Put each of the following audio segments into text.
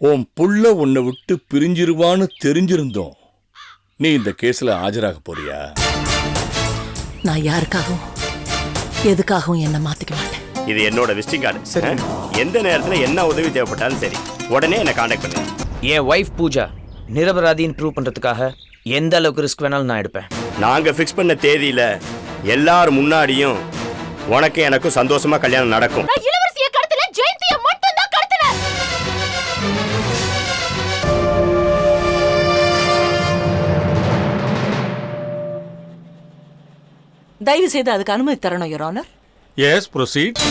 உன் புள்ள உன்னை விட்டு பிரிஞ்சிருவான்னு தெரிஞ்சிருந்தோம். நீ இந்த கேஸ்ல ஆஜராக போறியா? நான் யாருக்காகவும் எதுக்காகவும் என்ன மாத்திக்க மாட்டேன். இது என்னோட விசிட்டிங் கார்டு. சரி, எந்த நேரத்துல என்ன உதவி தேவைப்பட்டாலும் சரி உடனே என்ன காண்டாக்ட் பண்ணுங்க. என் ஒய்ஃப் பூஜா நிரபராதின்னு ப்ரூவ் பண்றதுக்காக எந்த அளவுக்கு ரிஸ்க் வேணாலும் நான் எடுப்பேன். நாங்க ஃபிக்ஸ் பண்ண தேதியில எல்லாரும் முன்னாடியும் உனக்கு எனக்கும் சந்தோஷமா கல்யாணம் நடக்கும். தயவு செய்து அதுக்கு அனுமதி தரணும், யுவர் ஆனர். S, proceed.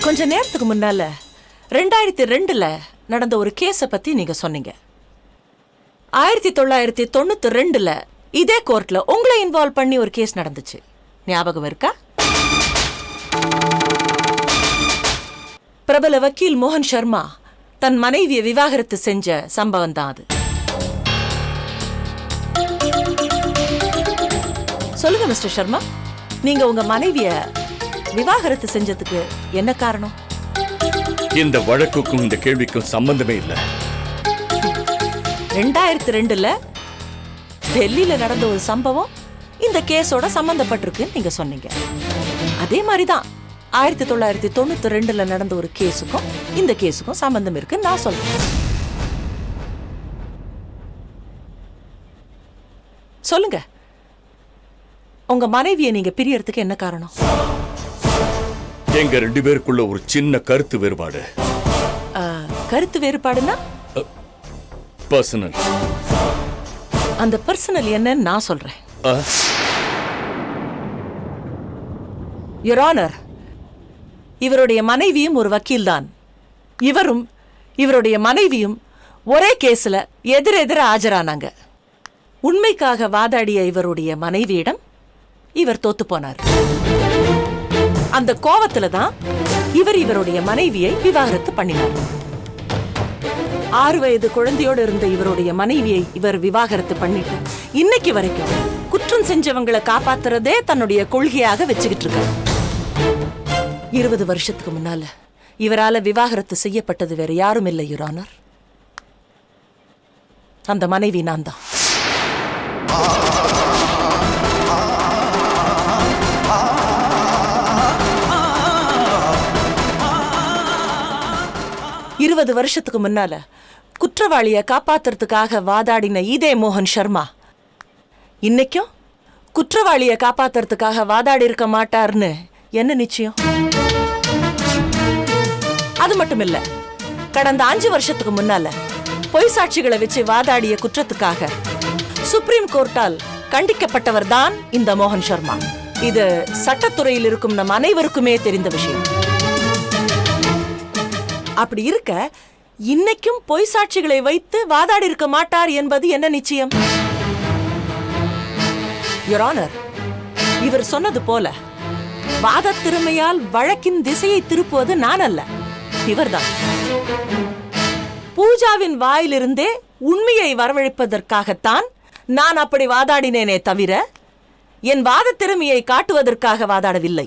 கொஞ்ச நேரத்துக்கு முன்னால 2002 நடந்த ஒரு கேஸ பத்தி நீங்க சொன்னீங்க. 1992 இதே கோர்ட்ல உங்களை இன்வால்வ் பண்ணி ஒரு கேஸ் நடந்துச்சு. ஞாபகம் இருக்கா? பிரபல வக்கீல் மோகன் சர்மா தன் மனைவியை விவாகரத்து செஞ்ச சம்பவம் தான் அது. சொல்லுங்க மிஸ்டர் சர்மா, நீங்க உங்க மனைவிய விவாகரத்து செஞ்சதுக்கு என்ன காரணம்? இந்த வழக்குக்கும் இந்த கேள்விக்கும் சம்பந்தமே இல்லை. 2002 டெல்லியில நடந்த ஒரு சம்பவம் இந்த கேஸோட சம்பந்தப்பட்டிருக்கு நீங்க சொன்னீங்க. அதே மாதிரிதான் 1992 நடந்த ஒரு கேஸுக்கும் இந்த கேஸுக்கும் சம்பந்தம் இருக்கு நான் சொல்றேன். சொல்லுங்க, உங்க மனைவியை நீங்க பிரியறதுக்கு என்ன காரணம்? எங்க 2 பேருக்குள்ள ஒரு சின்ன கருத்து வேறுபாடு. கருத்து வேறுபாடுனா பர்சனல். அந்த பர்சனல் என்னன்னு நான் சொல்றேன். யுவர் ஆனர், இவருடைய மனைவியும் ஒரு வக்கீல் தான். இவரும் இவருடைய மனைவியும் ஒரே கேஸ்ல எதிரெதிர ஆஜரானாங்க. உண்மைக்காக வாதாடிய இவருடைய மனைவியிடம் இவர் தோத்து போனார். அந்த கோவத்துல தான் இவருடைய மனைவியை விவாகரத்து பண்ணினார். 6 வயது குழந்தையோடு இருந்த இவருடைய மனைவியை இவர் விவாகரத்து பண்ணிட்டு இன்னைக்கு வரைக்கும் குற்றம் செஞ்சவங்களை காப்பாத்துறதே தன்னுடைய கொள்கையாக வச்சுக்கிட்டு இருக்கார். 20 வருஷத்துக்கு முன்னால இவரால விவாகரத்து செய்யப்பட்டது வேற யாரும் இல்லை யுவர் ஆனர். அந்த மனைவி நான் தான். இருபது வருஷத்துக்கு முன்னால குற்றவாளியை காப்பாத்துறதுக்காக வாதாடின இதே மோகன் சர்மா இன்னைக்கும் குற்றவாளியை காப்பாத்துறதுக்காக வாதாடி இருக்க மாட்டார்னு என்ன நிச்சயம்? அது மட்டும் இல்ல, கடந்த 5 வருஷத்துக்கு முன்னால பொய் சாட்சிகளை வச்சு வாதாடிய குற்றத்துக்காக சுப்ரீம் கோர்ட்டால் கண்டிக்கப்பட்டவர் தான் இந்த மோகன் சர்மா. இது சட்டத்துறையில் இருக்கும் நம் அனைவருக்குமே தெரிந்த விஷயம். அப்படி இருக்க இன்னைக்கும் பொய் சாட்சிகளை வைத்து வாதாடி இருக்க மாட்டார் என்பது என்ன நிச்சயம்? யுவர் ஆனர், இவர் சொன்னது போல வாத திறமையால் வழக்கின் திசையை திருப்புவது நான் அல்ல, இவர்தான். பூஜாவின் வாயிலிருந்தே உண்மையை வரவழைப்பதற்காகத்தான் நான் அப்படி வாதாடினேனே தவிர என் வாத திறமையை காட்டுவதற்காக வாதாடவில்லை.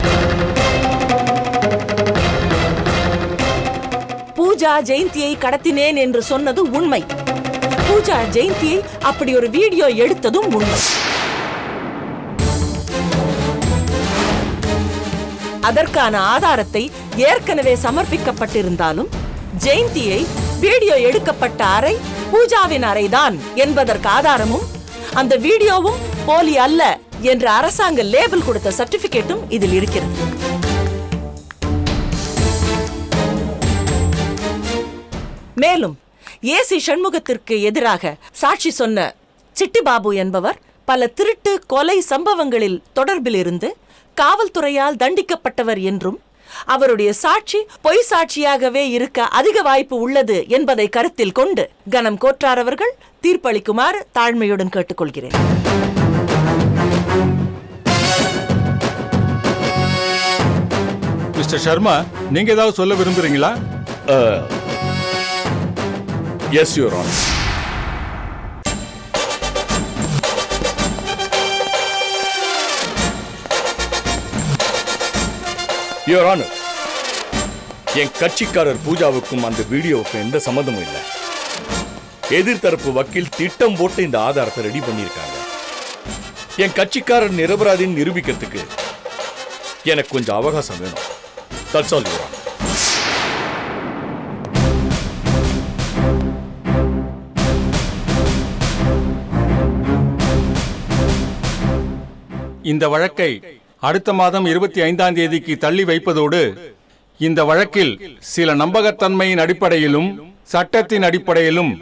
பூஜா ஜெயந்தியை கடத்தினேன் என்று சொன்னது உண்மை. பூஜா ஜெயந்தியை அப்படி ஒரு வீடியோ எடுத்ததும் உண்மை. அதற்கான ஆதாரத்தை ஏற்கனவே சமர்ப்பிக்கப்பட்டிருந்தாலும் ஜெயந்தியை வீடியோ எடுக்கப்பட்ட அறை பூஜாவின் அறைதான் என்பதற்கு ஆதாரமும் அந்த வீடியோவும் போலி அல்ல என்று அரசாங்க லேபிள் கொடுத்த சர்டிபிகேட்டும் இதில் இருக்கிறது. மேலும் ஏசி சண்முகத்திற்கு எதிராக சாட்சி சொன்ன சிட்டிபாபு என்பவர் பல திருட்டு கொலை சம்பவங்களில் தொடர்பில் இருந்து காவல்துறையால் தண்டிக்கப்பட்டவர் என்றும் அவருடைய சாட்சி பொய் சாட்சியாகவே இருக்க அதிக வாய்ப்பு உள்ளது என்பதை கருத்தில் கொண்டு கனம் கோற்றார் அவர்கள் தீர்ப்பளிக்குமாறு தாழ்மையுடன் கேட்டுக்கொள்கிறேன். மிஸ்டர் சர்மா, நீங்க ஏதாவது சொல்ல விரும்புறீங்களா? Yes your honour. Your honour, என் கட்சிக்காரர் பூஜாவுக்கும் அந்த வீடியோவுக்கும் எந்த சம்மந்தமும் இல்லை. எதிர்த்தரப்பு வக்கீல் திட்டம் போட்டு இந்த ஆதாரத்தை ரெடி பண்ணியிருக்காங்க. என் கட்சிக்காரர் நிரபராதின்னு நிரூபிக்கிறதுக்கு எனக்கு கொஞ்சம் அவகாசம் வேணும். That's all, Your Honor. இந்த வழக்கை அடுத்த மாதம் 25ஆம் தேதிக்கு தள்ளி வைப்பதோடு இந்த வழக்கில் சில நம்பகத்தன்மையின் அடிப்படையிலும் சட்டத்தின் அடிப்படையிலும்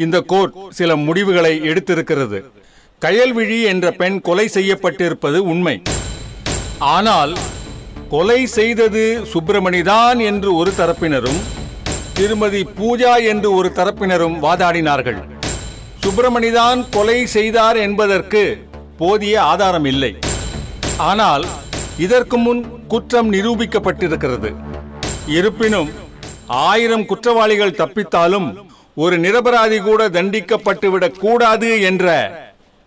இந்த கோர்ட் சில முடிவுகளை எடுத்திருக்கிறது. கயல்விழி என்ற பெண் கொலை செய்யப்பட்டிருப்பது உண்மை. ஆனால் கொலை செய்தது சுப்பிரமணிதான் என்று ஒரு தரப்பினரும் திருமதி பூஜா என்று ஒரு தரப்பினரும் வாதாடினார்கள். சுப்பிரமணிதான் கொலை செய்தார் என்பதற்கு போதிய ஆதாரம் இல்லை. ஆனால் இதற்கு முன் குற்றம் நிரூபிக்கப்பட்டிருக்கிறது. இருப்பினும் 1000 குற்றவாளிகள் தப்பித்தாலும் ஒரு நிரபராதி கூட தண்டிக்கப்பட்டுவிடக் கூடாது என்ற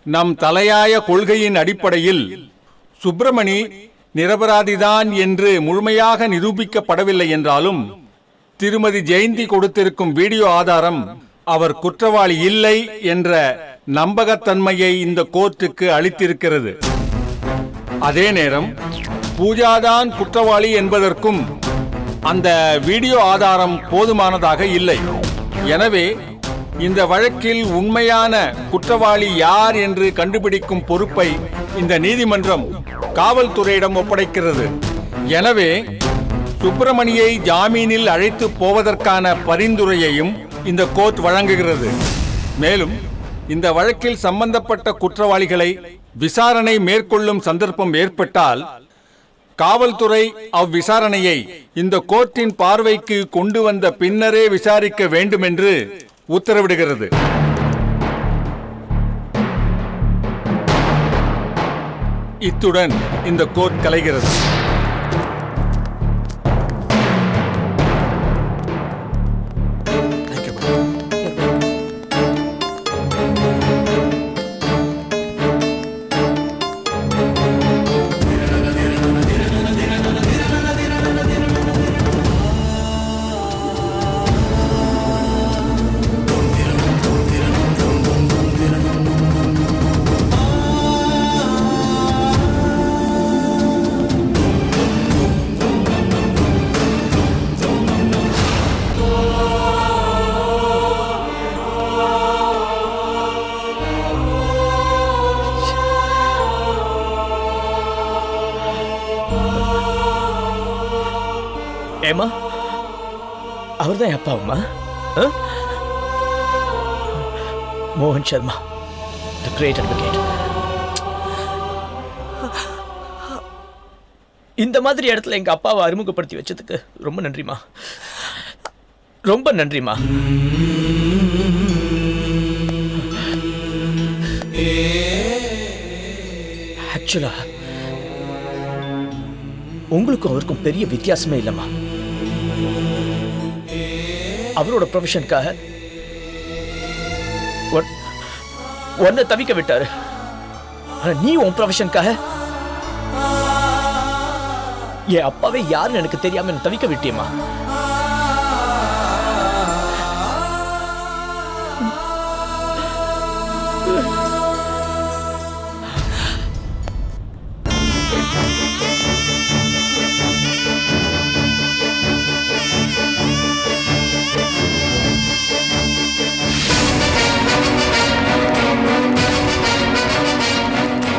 நம் தலையாய கொள்கையின் அடிப்படையில் சுப்பிரமணி நிரபராதிதான் என்று முழுமையாக நிரூபிக்கப்படவில்லை என்றாலும் திருமதி ஜெயந்தி கொடுத்திருக்கும் வீடியோ ஆதாரம் அவர் குற்றவாளி இல்லை என்ற நம்பகத்தன்மையை இந்த கோர்ட்டுக்கு அளித்திருக்கிறது. அதே நேரம் பூஜாதான் குற்றவாளி என்பதற்கும் அந்த வீடியோ ஆதாரம் போதுமானதாக இல்லை. எனவே இந்த வழக்கில் உண்மையான குற்றவாளி யார் என்று கண்டுபிடிக்கும் பொறுப்பை இந்த நீதிமன்றம் காவல்துறையிடம் ஒப்படைக்கிறது. எனவே சுப்பிரமணியை ஜாமீனில் அழைத்து போவதற்கான பரிந்துரையையும் இந்த கோர்ட் வழங்குகிறது. மேலும் இந்த வழக்கில் சம்பந்தப்பட்ட குற்றவாளிகளை விசாரணை மேற்கொள்ளும் சந்தர்ப்பம் ஏற்பட்டால் காவல்துறை அவ்விசாரணையை இந்த கோர்ட்டின் பார்வைக்கு கொண்டு வந்த பின்னரே விசாரிக்க வேண்டும் என்று உத்தரவிடுகிறது. இத்துடன் இந்த கோர்ட் கலைகிறது. ஏமா அவர்தான் அப்பா அம்மா மோகன் சர்மா, the great advocate. இந்த மாதிரி இடத்துல எங்க அப்பாவை அறிமுகப்படுத்தி வச்சதுக்கு ரொம்ப நன்றிமா, ரொம்ப நன்றிமா. ஆக்சுவலா உங்களுக்கும் அவருக்கும் பெரிய வித்தியாசமே இல்லைம்மா. அவரோட ப்ரொஃபஷனுக்காக ஒன்ன தவிக்க விட்டாரு. ஆனா நீ உன் ப்ரொஃபஷனுக்காக என் அப்பாவே யாருன்னு எனக்கு தெரியாம என்ன தவிக்க விட்டியம்மா.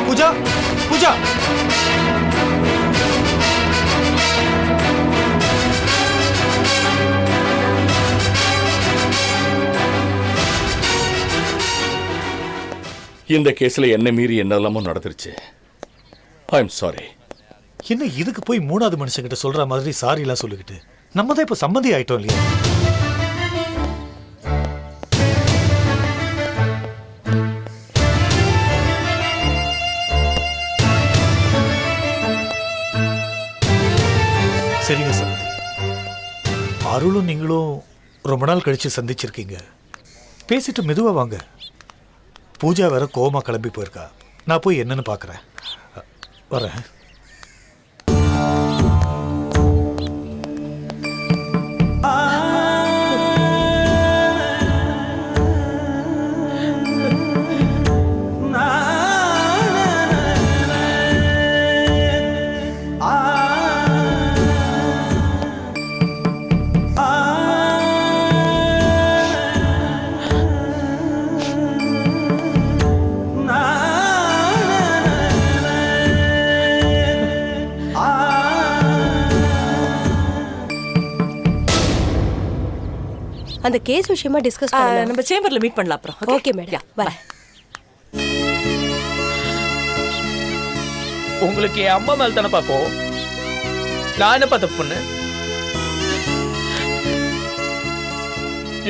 பூஜா, பூஜா, இந்த கேஸ்ல என்ன மீறி என்னெல்லாமோ நடந்துருச்சு. I am sorry. என்ன இதுக்கு போய் மூணாவது மனுஷங்கிட்ட சொல்ற மாதிரி சாரி எல்லாம் சொல்லிக்கிட்டு நம்ம தான் இப்ப சம்மதி ஆயிட்டோம் இல்லையா? சரிங்க சம்மதி. அருளும் நீங்களும் ரொம்ப நாள் கழிச்சு சந்திச்சிருக்கீங்க. பேசிட்டு மெதுவா வாங்க. பூஜா வேற கோமா கிளம்பி போயிருக்கா. நான் போய் என்னன்னு பார்க்குறேன். வரேன். அந்த கேஸ் விஷயமா டிஸ்கஸ் பண்ணலாம். நம்ம சேம்பர்ல மீட் பண்ணலாம் அப்புறம். Okay madam, bye. உங்களுக்கு என் அம்மா மேல தானே பாப்போம். நான் என்னப்பா தப்பு பண்ணேன்?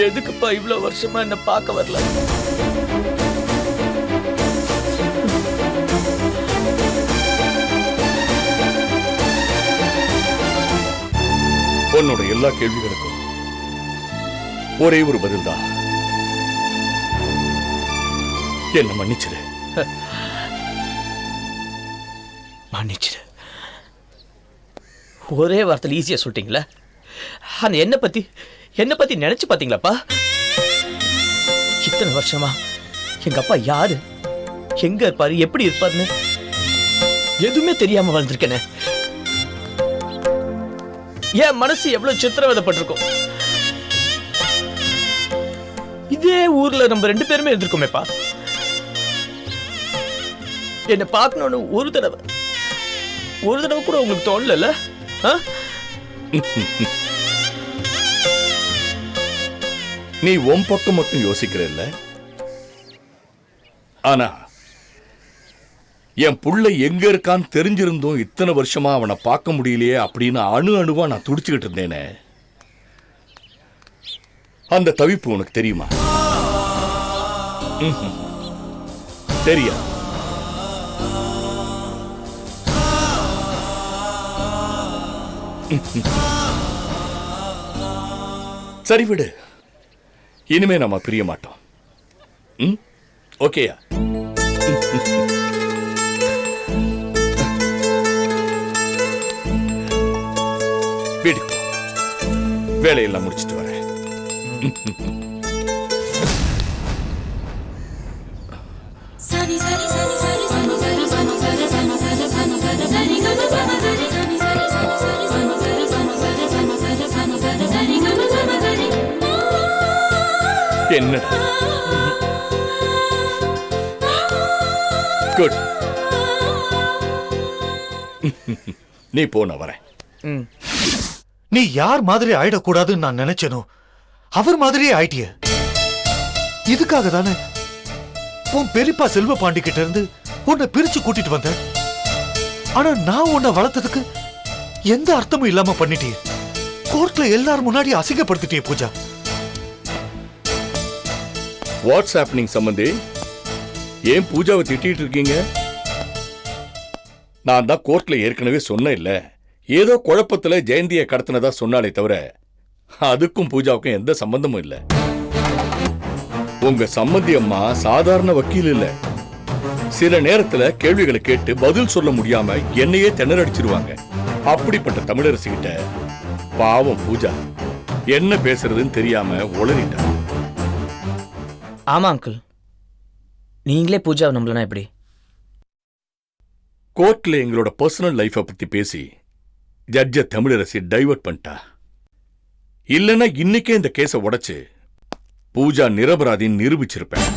எதுக்குப்பா இவ்வளவு வருஷமா என்ன பார்க்க வரல? உன்னோட எல்லா கேள்விகளுக்கும் ஒரே ஒரு பதில் தான். என்ன மன்னிச்சிரு. மன்னிச்சிரு. ஒரே வார்த்தையில் ஈஸியா சொல்லிட்டீங்களா? ஆனா என்ன பத்தி நினைச்சு பாத்தீங்களாப்பா? இத்தனை வருஷமா எங்க அப்பா யாரு, எங்க இருப்பாரு, எப்படி இருப்பாருன்னு எதுவுமே தெரியாம வாழ்ந்திருக்கேனே. என் மனசு எவ்வளவு சித்திரவதைப்பட்டிருக்கும். இதே ஊர்ல நம்ம 2 பேருமே இருந்திருக்கோமேப்பா. என்ன பார்க்கணும்னு ஒரு தடவை கூட உங்களுக்கு தோணல? நீ உன் பக்கம் மட்டும் யோசிக்கிற இல்ல. ஆனா என் புள்ள எங்க இருக்கான்னு தெரிஞ்சிருந்தும் இத்தனை வருஷமா அவனை பார்க்க முடியலையே அப்படின்னு அணுவா நான் துடிச்சுக்கிட்டு இருந்தேனே. அந்த தவிப்பு உனக்கு தெரியுமா? தெரியா? சரி விடு, இனிமே நம்ம பிரிய மாட்டோம். ஓகேயா? வீட்டுக்கு வேலையெல்லாம் முடிச்சிட்டு வரேன். என்ன குட். நீ போன வரேன். நீ யார் மாதிரி ஆயிடக்கூடாதுன்னு நான் நினைச்சேனோ அவர் மாதிரியே ஆயிட்டிய. இதுக்காக தானே உன் பெரியப்பா செல்வ பாண்டி கிட்ட இருந்து உன்னை பிரிச்சு கூட்டிட்டு வந்த. ஆனா நான் உன்னை வளர்த்ததுக்கு எந்த அர்த்தமும் இல்லாம பண்ணிட்டிய. கோர்ட்ல எல்லாரும் முன்னாடி அசிங்கப்படுத்திட்டிய பூஜா. வாட்ஸ் ஹேப்பனிங் சம்பந்தி? ஏன் பூஜாவை திட்டிட்டு இருக்கீங்க? நான் தான் கோர்ட்ல ஏற்கனவே சொன்னேன் இல்ல, ஏதோ குழப்பத்துல ஜெயந்தியை கடத்தினதா சொன்னாலே தவிர அதுக்கும் பூஜாவுக்கும் எந்த சம்பந்தமும் இல்ல. உங்க சம்மந்தி அம்மா சாதாரண வக்கீல் இல்ல. சில நேரத்துல கேள்விகளை கேட்டு பதில் சொல்ல முடியாம என்னையே திணறடிச்சிருவாங்க. அப்படிப்பட்ட தமிழரசி கிட்ட பாவம் பூஜா என்ன பேசுறதுன்னு தெரியாம உளறிட்டா. ஆமா அங்கிள், நீங்களே பூஜா நம்பலனா எப்படி? கோர்ட்ல எங்களோட பர்சனல் லைஃபை பத்தி பேசி ஜட்ஜ தமிழரசி டைவர்ட் பண்ணிட்டா. இல்லைன்னா இன்னைக்கே இந்த கேஸை உடைச்சு பூஜா நிரபராதின்னு நிரூபிச்சிருப்பேன்.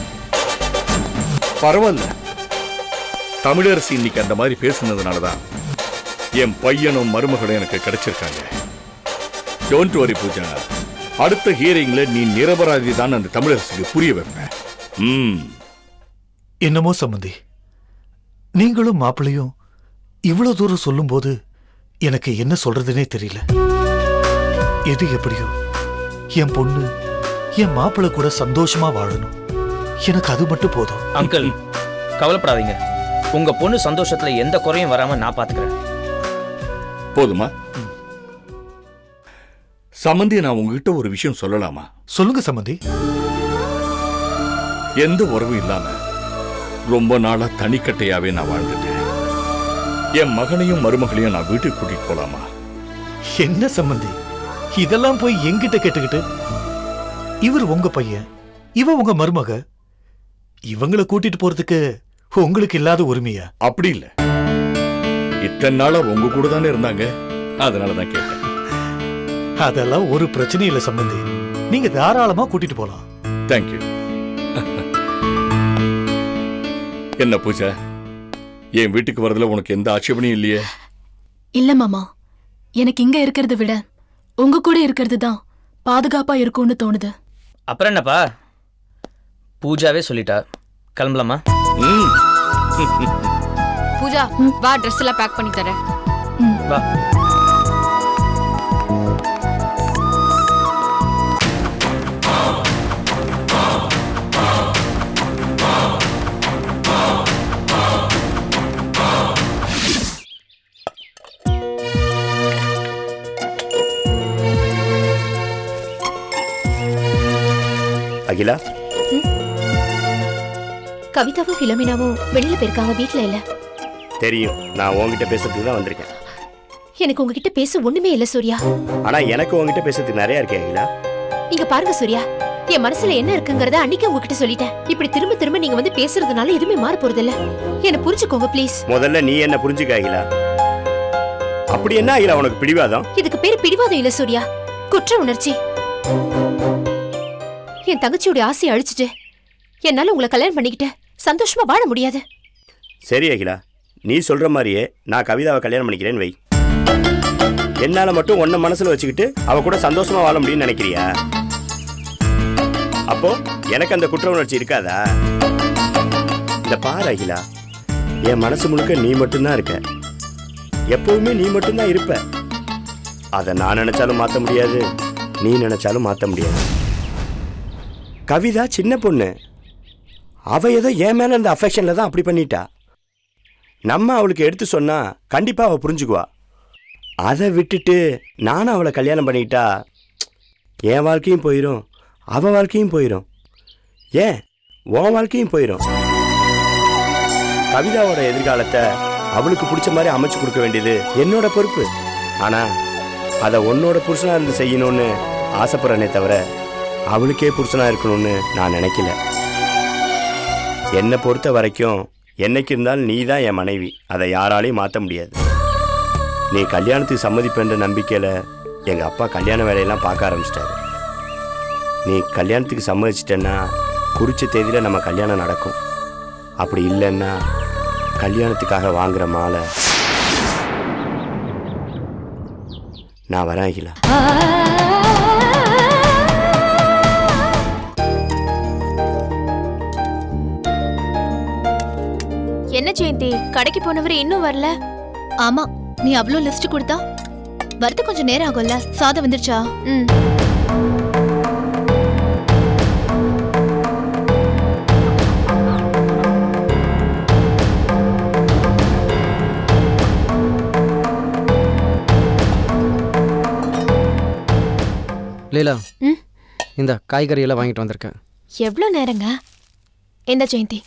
பரவாயில்ல, தமிழரசி இன்னைக்கு அந்த மாதிரி பேசுனதுனாலதான் என் பையனும் மருமகளும் எனக்கு கிடைச்சிருக்காங்க. டோன்ட் வரி பூஜா, அடுத்த ஹியரிங்ல நீ நிரபராதி தான் அந்த தமிழரசுக்கு புரிய வைப்பேன். என்னமோ சம்பந்தி, நீங்களும் மாப்பிள்ளையும் இவ்வளவு தூரம் சொல்லும்போது எனக்கு என்ன சொல்றதுனே தெரியல. எது எப்படியோ என் பொண்ணு என் மாப்பிள்ளை கூட சந்தோஷமா வாழணும். எனக்கு அது மட்டும் போதும். அங்கிள் கவலைப்படாதீங்க, உங்க பொண்ணு சந்தோஷத்துல எந்த குறையும் வராம நான் பாத்துக்கிறேன். போதுமா? சம்பந்தி, நான் உங்ககிட்ட ஒரு விஷயம் சொல்லலாமா? சொல்லுங்க சம்பந்தி. எந்த உறவும் இல்லாம ரொம்ப நாளா தனிக்கட்டையாவே நான் வாழ்ந்துட்டேன். என் மகனையும் மருமகளையும் நான் வீட்டுக்கு கூட்டிட்டு போலாமா? என்ன சம்பந்தி இதெல்லாம் போய் என்கிட்ட கேட்டுக்கிட்டு? இவர் உங்க பையன், இவ உங்க மருமக. இவங்களை கூட்டிட்டு போறதுக்கு உங்களுக்கு இல்லாத உரிமையா? அப்படி இல்ல, இத்தனை நாளா உங்க கூட தானே இருந்தாங்க, அதனாலதான் கேட்டேன். அதெல்லாம் ஒரு பிரச்சனை இல்ல சம்பந்தி, நீங்க தாராளமா கூட்டிட்டு போலாம். தேங்க்யூ. என்ன பூஜா, என் வீட்டுக்கு வரதுல உனக்கு எந்த ஆட்சேபனையும் இல்லையே? இல்ல மாமா, எனக்கு இங்க இருக்கிறத விட உங்க கூட இருக்கிறது தான் பாதுகாப்பா இருக்கும்னு தோணுது. அப்புறம் என்னப்பா, பூஜாவே சொல்லிட்டா, கிளம்பலாமா? பூஜா வா, ட்ரெஸ் எல்லாம் பேக் பண்ணி தரேன். வா. அகிலா, கவிதாவும் பிலோமினாவும் வெளியில போயிருக்காங்க, வீட்ல இல்ல. தெரியும், நான் உங்ககிட்ட பேசுறதுக்கு தான் வந்திருக்கேன். எனக்கு உங்ககிட்ட பேச ஒண்ணுமே இல்ல சூர்யா. ஆனா எனக்கு உங்ககிட்ட பேசுறதுக்கு நிறைய இருக்கே அகிலா. நீங்க பாருங்க சூர்யா, என் மனசுல என்ன இருக்குங்கறத அன்னைக்கு உங்ககிட்ட சொல்லிட்டேன். இப்படி திரும்ப திரும்ப நீங்க வந்து பேசுறதுனால எதுவுமே மாற போறது இல்ல. என்ன புரிஞ்சுக்கோங்க ப்ளீஸ். முதல்ல நீ என்ன புரிஞ்சுக்க அகிலா. அப்படி என்ன அகிலா உனக்கு பிடிவாதம்? இதுக்கு பேரு பிடிவாதம் இல்ல சூர்யா, குற்ற உணர்ச்சி. என் தங்கச்சியோட ஆசையை அழிச்சிட்டு என்னால உங்களை கல்யாணம் பண்ணிக்கிட்டு சந்தோஷமா வாழ முடியாது. சரி அகிலா, நீ சொல்ற மாதிரியே நான் கவிதாவை கல்யாணம் பண்ணிக்கிறேன்னு வை. என்னால மட்டும் உன்ன மனசுல வச்சுக்கிட்டு அவ கூட சந்தோஷமா வாழ முடியும்னு நினைக்கிறியா? அப்போ எனக்கு அந்த குற்ற உணர்ச்சி இருக்காதா? இந்த பாரு அகிலா, என் மனசு முழுக்க நீ மட்டும்தான் இருக்க. எப்பவுமே நீ மட்டும்தான் இருப்ப. அதை நான் நினைச்சாலும் மாத்த முடியாது, நீ நினைச்சாலும் மாத்த முடியாது. கவிதா சின்ன பொண்ணு, அவ ஏதோ என் மேல இந்த அஃபெக்ஷன்ல தான் அப்படி பண்ணிட்டா. நம்ம அவளுக்கு எடுத்து சொன்னா கண்டிப்பா அவ புரிஞ்சுக்குவா. அதை விட்டுட்டு நானும் அவளை கல்யாணம் பண்ணிக்கிட்டா என் வாழ்க்கையும் போயிடும், அவ வாழ்க்கையும் போயிடும், ஏன் உன் வாழ்க்கையும் போயிடும். கவிதாவோட எதிர்காலத்தை அவளுக்கு பிடிச்ச மாதிரி அமைச்சு கொடுக்க வேண்டியது என்னோட பொறுப்பு. ஆனா அதை உன்னோட புருஷனா இருந்து செய்யணும்னு ஆசைப்படுறனே தவிர அவளுக்கே புருஷனா இருக்கணும்னு நான் நினைக்கல. என்னை பொறுத்த வரைக்கும் என்னைக்கு இருந்தாலும் நீ தான் என் மனைவி, அதை யாராலையும் மாற்ற முடியாது. நீ கல்யாணத்துக்கு சம்மதிப்பேன்ற நம்பிக்கையில் எங்கள் அப்பா கல்யாண வேலையெல்லாம் பார்க்க ஆரம்பிச்சிட்டாரு. நீ கல்யாணத்துக்கு சம்மதிச்சிட்டேன்னா குறித்த தேதியில் நம்ம கல்யாணம் நடக்கும். அப்படி இல்லைன்னா கல்யாணத்துக்காக வாங்குற மாலை நான் வரேன் அகிலா. என்ன ஜெயந்தி, கடைக்கு போனவர் இன்னும் வரல? ஆமா, நீ அவ்வளோ லிஸ்ட் கொடுத்தா வரது கொஞ்சம் நேரம் ஆகும்ல. சாதம் வந்துருச்சா? லீலா, இந்த காய்கறி எல்லாம் வாங்கிட்டு வந்திருக்கேன். எவ்வளோ நேரங்க? எந்த ஜெயந்தி?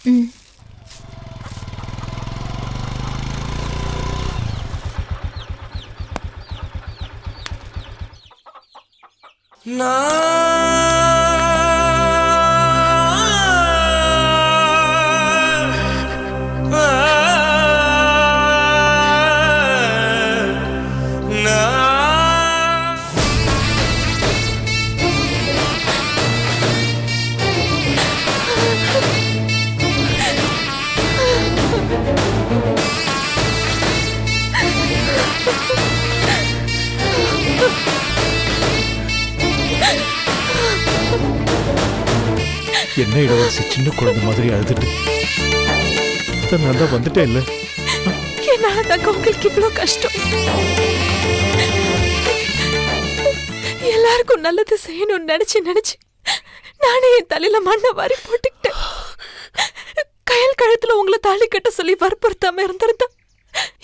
என்ன இளவரசி சின்ன குழந்தை மாதிரி அழுதுட்டு நான் தான் வந்துட்டேன் இல்ல? என்ன என்னாலதாங்க உங்களுக்கு இவ்வளோ கஷ்டம். எல்லாருக்கும் நல்லது செய்யணும்னு நினைச்சு நானே என் தலையில மண்ணை வாரி போட்டுக்கிட்டேன். கயல் கழுத்துல உங்களை தாலி கட்ட சொல்லி வற்புறுத்தாம இருந்திருந்தா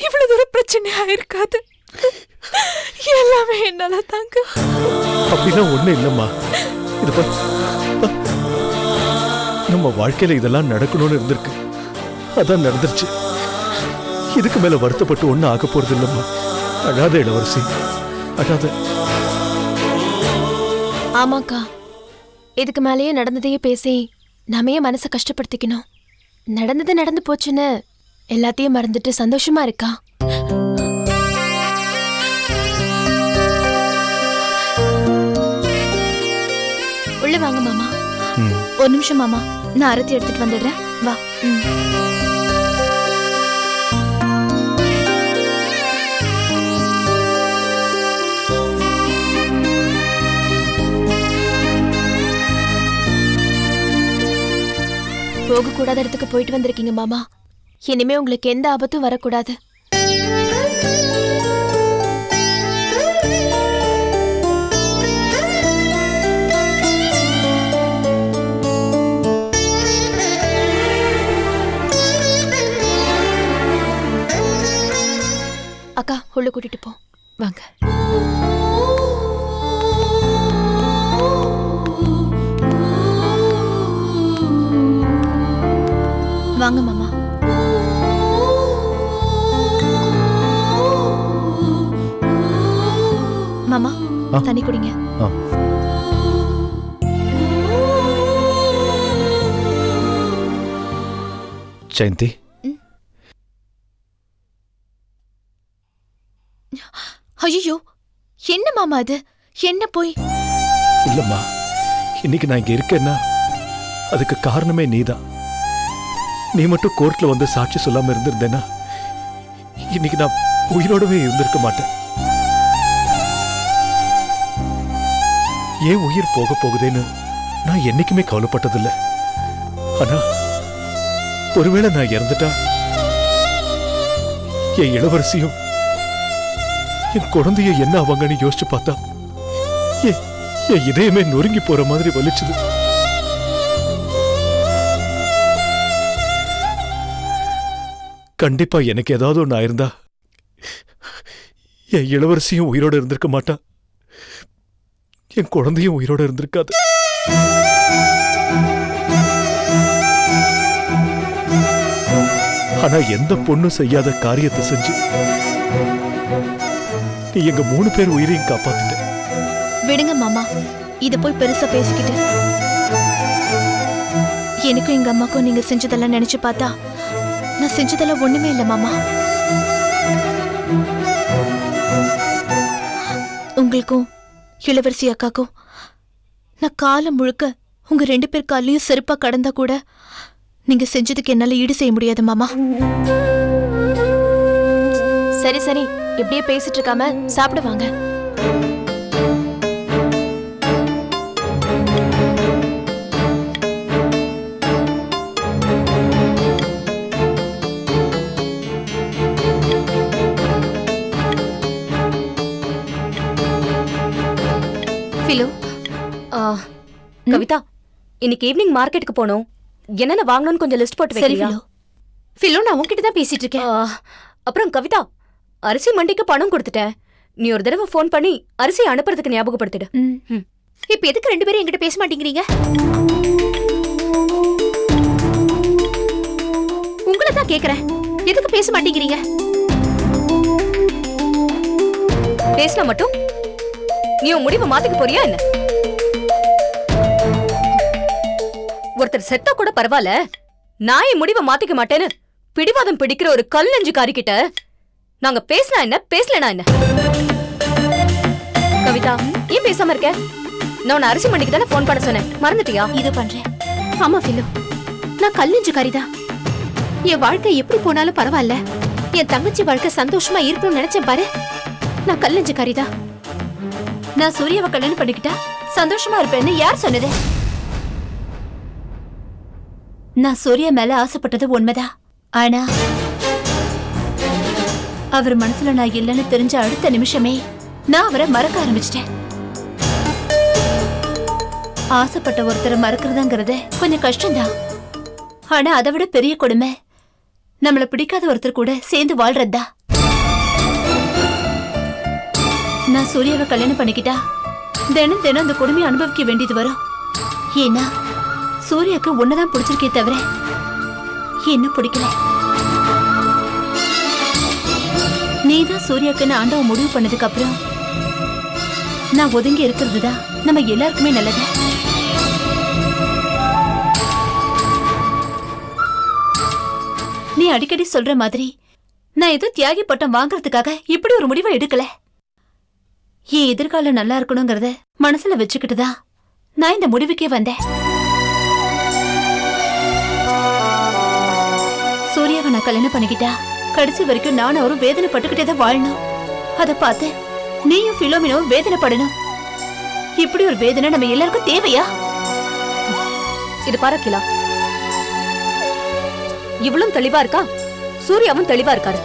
இவ்வளவு தூரம் பிரச்சனை ஆயிருக்காது. எல்லாமே என்னால தாங்க. அப்படின்னா ஒண்ணு இல்லம்மா. இது பார், நம்ம வாழ்க்கையில இதெல்லாம் நடக்கணும்னு இருந்திருக்கு, அதான் நடந்துருச்சு. இதுக்கு மேல வருத்தப்பட்டு ஒன்னும் ஆக போறது இல்லம்மா. அழாத இளவரசி, அழாத. ஆமாக்கா, இதுக்கு மேலேயே நடந்ததையே பேசி நாம ஏன் மனசை கஷ்டப்படுத்திக்கணும்? நடந்தது நடந்து போச்சுன்னு எல்லாத்தையும் மறந்துட்டு சந்தோஷமா இருக்கா. உள்ள வாங்க மாமா. ஒரு நிமிஷம் மாமா, நான் அரத்தி எடுத்துட்டு வந்துடுறேன். வா. போகக்கூடாத இடத்துக்கு போயிட்டு வந்திருக்கீங்க மாமா. இனிமே உங்களுக்கு எந்த ஆபத்தும் வரக்கூடாது. அக்கா, உள்ள கூட்டிட்டு போ. வாங்க. வாங்க மாமா. மாமா, தண்ணி குடிங்க. ஜெயந்தி, ஐயோ, என்ன மாமா அது? என்ன போய்? இல்லம்மா, இன்னைக்கு நான் இங்க இருக்கேன்னா அதுக்கு காரணமே நீதான். நீ மட்டும் கோர்ட்ல வந்து சாட்சி சொல்லாம இருந்திருந்தேன்னா இன்னைக்கு நான் உயிரோடவே இருந்திருக்க மாட்டேன். ஏன் உயிர் போக போகுதேன்னு நான் என்னைக்குமே கவலைப்பட்டதில்லை. ஆனா ஒருவேளை நான் இறந்துட்டா என் இளவரசியும் என் குழந்தைய என்ன ஆவாங்கன்னு யோசிச்சு பார்த்தா என் இதயமே நொறுங்கி போற மாதிரி வலிச்சுது. கண்டிப்பா எனக்கு ஏதாவது ஒண்ணு ஆயிருந்தா என் இளவரசியும் உயிரோட இருந்திருக்க மாட்டா, என் குழந்தையும் உயிரோட இருந்திருக்காது. ஆனா எந்த பொண்ணும் செய்யாத காரியத்தை செஞ்சு நீ எங்க 3 பேர் உயிரையும் காப்பாத்திட்ட. விடுங்க மாமா, இத போய் பெருசா பேசிக்கிட்டு. எனக்கும் எங்க அம்மாக்கும் நீங்க செஞ்சதெல்லாம் நினைச்சு பார்த்தா நான் செஞ்சதெல்லாம் ஒண்ணுமே இல்ல மாமா. உங்களுக்கும் இளவரசி அக்காக்கும் நான் காலம் முழுக்க உங்க 2 பேர் காலையும் செருப்பா கடந்தா கூட நீங்க செஞ்சதுக்கு என்னால ஈடு செய்ய முடியாது மாமா. சரி சரி, இப்படியே பேசிட்டு இருக்காம சாப்பிடுவாங்க. ஃபிலோ, கவிதா, இன்னைக்கு ஈவினிங் மார்க்கெட்டுக்கு போனோம். என்னென்ன வாங்கணும்னு கொஞ்சம் லிஸ்ட் போட்டு வைக்கிறியா? ஃபிலோ, நான் உன்கிட்ட தான் பேசிட்டு இருக்கேன். அப்புறம் கவிதா, அரிசி மண்டிக்கு பணம் கொடுத்துட்டேன். நீ ஒரு தடவை ஃபோன் பண்ணி அரிசி அனுப்புறதுக்கு ஞாபகப்படுத்திடு. இப்ப எதுக்கு 2 பேரும் என்கிட்ட பேச மாட்டேங்கிறீங்க? உங்களை தான் கேக்குறேன், எதுக்கு பேச மாட்டேங்கிறீங்க? பேசினா மட்டும் நீ உன் முடிவை மாத்திக்க போறியா என்ன? ஒருத்தர் செத்தா கூட பரவாயில்ல, நான் என் முடிவை மாத்திக்க மாட்டேன்னு பிடிவாதம் பிடிக்கிற ஒரு கல் நெஞ்சுக்காரி கிட்ட நாங்க பேசினா என்ன, பேசலனா என்ன? கவிதா, ஏன் பேசாம இருக்க? நான் உன்னை அரிசி மண்டிக்கு தானே போன் பண்ண சொன்னேன், மறந்துட்டியா? இது பண்றேன். ஆமா ஃபிலோ, நான் கல் நெஞ்சுக்காரிதான். என் வாழ்க்கை எப்படி போனாலும் பரவாயில்ல, என் தங்கச்சி வாழ்க்கை சந்தோஷமா இருக்கணும்னு நினைச்சேன் பாரு. நான் கல் நெஞ்சுக்காரிதான். நான் சூர்யாவை கல்யாணம் பண்ணிக்கிட்டா சந்தோஷமா இருப்பேன்னு யார் சொன்னது? நான் சூர்யா மேல ஆசைப்பட்டது உண்மைதான். ஆனா அவர் மனசுல நான் இல்லைன்னு தெரிஞ்ச அடுத்த நிமிஷமே நான் அவரை மறக்க ஆரம்பிச்சிட்டேன். ஆசைப்பட்ட ஒருத்தரை மறக்கிறதுங்கிறது கொஞ்சம் கஷ்டம்தான். ஆனா அதை விட பெரிய கொடுமை நம்மள பிடிக்காத ஒருத்தர் கூட சேர்ந்து வாழ்றதா. நான் சூர்யாவை கல்யாணம் பண்ணிக்கிட்டா தினம் தினம் அந்த கொடுமையை அனுபவிக்க வேண்டியது வரும். ஏன்னா சூர்யாவுக்கு உன்னதான் பிடிச்சிருக்கே தவிர என்ன பிடிக்கல. நீதான் சூர்யாவுக்குன்னு ஆண்டவ முடிவு பண்ணதுக்கு அப்புறம் நான் ஒதுங்கி இருக்கிறது தான் நம்ம எல்லாருக்குமே நல்லது. நீ அடிக்கடி சொல்ற மாதிரி நான் ஏதோ தியாகி பட்டம் வாங்குறதுக்காக இப்படி ஒரு முடிவை எடுக்கல. என் எதிர்காலம் நல்லா இருக்கணுங்கிறத மனசுல வச்சுக்கிட்டுதான் நான் இந்த முடிவுக்கே வந்தேன். சூர்யாவை நான் கல்யாணம் பண்ணிக்கிட்டா கடைசி வரைக்கும் நானும் அவரும் வேதனைப்பட்டுக்கிட்டே தான் வாழணும். அதை பார்த்து நீயும் பிலோமினாவும் வேதனைப்படணும். இப்படி ஒரு வேதனை நம்ம எல்லாருக்கும் தேவையா? இது பாரு அகிலா, இவளும் தெளிவா இருக்கா, சூர்யாவும் தெளிவா இருக்காரு.